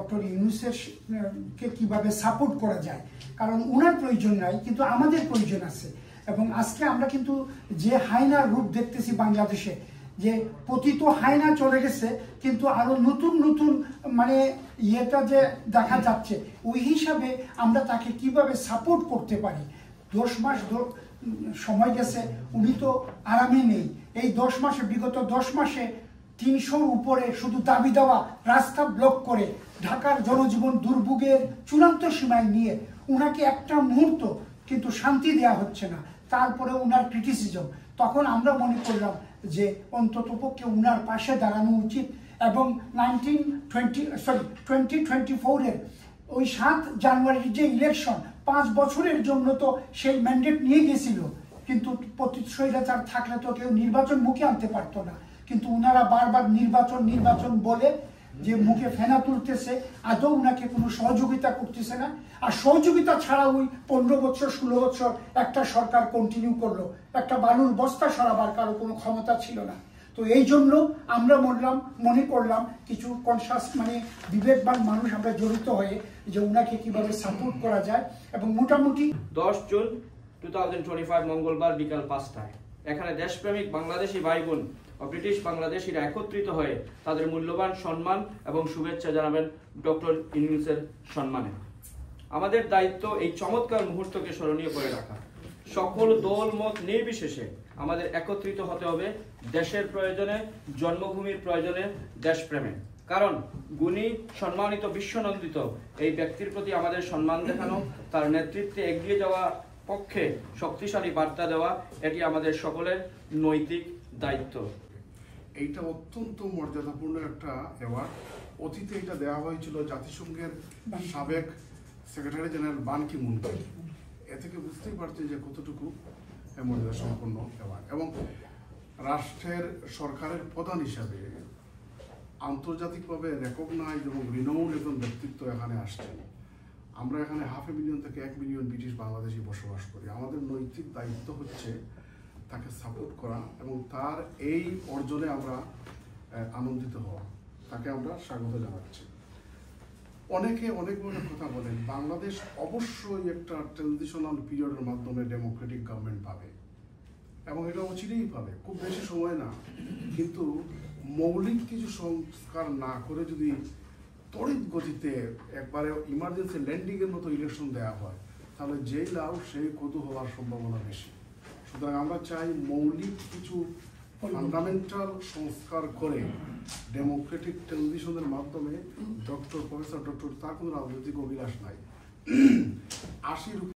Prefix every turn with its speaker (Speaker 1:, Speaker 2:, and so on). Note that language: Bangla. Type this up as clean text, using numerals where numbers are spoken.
Speaker 1: ডক্টর ইউনূসের কে কিভাবে সাপোর্ট করা যায়, কারণ ওনার প্রয়োজন নাই কিন্তু আমাদের প্রয়োজন আছে। এবং আজকে আমরা কিন্তু যে হায়নার রূপ দেখতেছি বাংলাদেশে, যে পতিত হায়না চলে গেছে কিন্তু আরো নতুন নতুন মানে ইয়েটা যে দেখা যাচ্ছে, ওই হিসাবে আমরা তাকে কিভাবে সাপোর্ট করতে পারি। 10 মাস সময় গেছে, উনি তো আরামে নেই। এই 10 মাসে, বিগত 10 মাসে 300-র উপরে শুধু দাবি দেওয়া, রাস্তা ব্লক করে ঢাকার জনজীবন দুর্ভোগের চূড়ান্ত সীমায় নিয়ে উনাকে একটা মুহূর্ত কিন্তু শান্তি দেওয়া হচ্ছে না। তারপরে উনার ক্রিটিসিজম, তখন আমরা মনে করলাম যে অন্ততপক্ষে উনার পাশে দাঁড়ানো উচিত। এবং 2024-এর ওই 7 জানুয়ারির যে ইলেকশন, 5 বছরের জন্য তো সেই ম্যান্ডেট নিয়ে গেছিল, কিন্তু স্বৈরাচার থাকলে তো কেউ নির্বাচন মুখে আনতে পারতো না। কিন্তু ওনারা বারবার নির্বাচন বলে যে মুখে ফেনা তুলতেছে, আদৌ উনাকে কোনো সহযোগিতা করতেছে না। আর সহযোগিতা ছাড়া ওই 15 বছর 16 বছর একটা সরকার কন্টিনিউ করলো, একটা বালুর বস্তা সরাবার কারো কোনো ক্ষমতা ছিল না। তো এই জন্য আমরা মনে করলাম কিছু কনসাস মানে বিবেকবান মানুষ আমরা জড়িত হয়ে যে উনাকে কিভাবে সাপোর্ট করা যায়। এবং মোটামুটি
Speaker 2: 10 জুন 2025 মঙ্গলবার বিকাল 5টায় এখানে দেশপ্রেমিক বাংলাদেশি ভাই বোন ও ব্রিটিশ বাংলাদেশিরা একত্রিত হয়ে তাদের মূল্যবান সম্মান এবং শুভেচ্ছা জানাবেন ডক্টর ইউনূসের সম্মানে। আমাদের দায়িত্ব এই চমৎকার মুহূর্তকে স্মরণীয় করে রাখা। সকল দল মত নির্বিশেষে আমাদের একত্রিত হতে হবে দেশের প্রয়োজনে, জন্মভূমির প্রয়োজনে, দেশপ্রেমে। কারণ গুণী, সম্মানিত, বিশ্বনন্দিত এই ব্যক্তির প্রতি আমাদের সম্মান দেখানো, তার নেতৃত্বে এগিয়ে যাওয়া পক্ষে শক্তিশালী বার্তা দেওয়া, এটি আমাদের সকলের নৈতিক দায়িত্ব।
Speaker 3: এইটা অত্যন্ত মর্যাদাপূর্ণ একটা অ্যাওয়ার্ড। অতীতে এটা দেওয়া হয়েছিল জাতিসংঘের সাবেক সেক্রেটারি জেনারেল বান কি মুনকে। এ থেকে বুঝতেই পারছেন যে কতটুকু মর্যাদা সম্পন্ন অ্যাওয়ার্ড। এবং রাষ্ট্রের সরকারের প্রধান হিসাবে আন্তর্জাতিকভাবে রেকগনাইজ এবং রিনাউন্ড একজন ব্যক্তিত্ব এখানে আসছেন। আমরা এখানে 500 মিলিয়ন থেকে 1 মিলিয়ন ব্রিটিশ বাংলাদেশি বসবাস করি। আমাদের নৈতিক দায়িত্ব হচ্ছে তাকে সাপোর্ট করা এবং তার এই অর্জনে আমরা আনন্দিত হওয়া। তাকে আমরা স্বাগত জানাচ্ছি। অনেকে অনেক ধরনের কথা বলেন, বাংলাদেশ অবশ্যই একটা ট্রানজিশনাল পিরিয়ডের মাধ্যমে ডেমোক্রেটিক গভর্নমেন্ট পাবে এবং এটা অচিরেই পাবে, খুব বেশি সময় না। কিন্তু মৌলিক কিছু সংস্কার না করে যদি তড়িৎ গতিতে একবারে ইমার্জেন্সি ল্যান্ডিংয়ের মতো ইলেকশন দেওয়া হয়, তাহলে যেই লাভ সেই কত হওয়ার সম্ভাবনা বেশি। সুতরাং আমরা চাই মৌলিক কিছু ফান্ডামেন্টাল সংস্কার করে ডেমোক্রেটিক ট্রানজিশনের মাধ্যমে প্রফেসর ডক্টর তার কোনো রাজনৈতিক অভিলাষ নাই। 80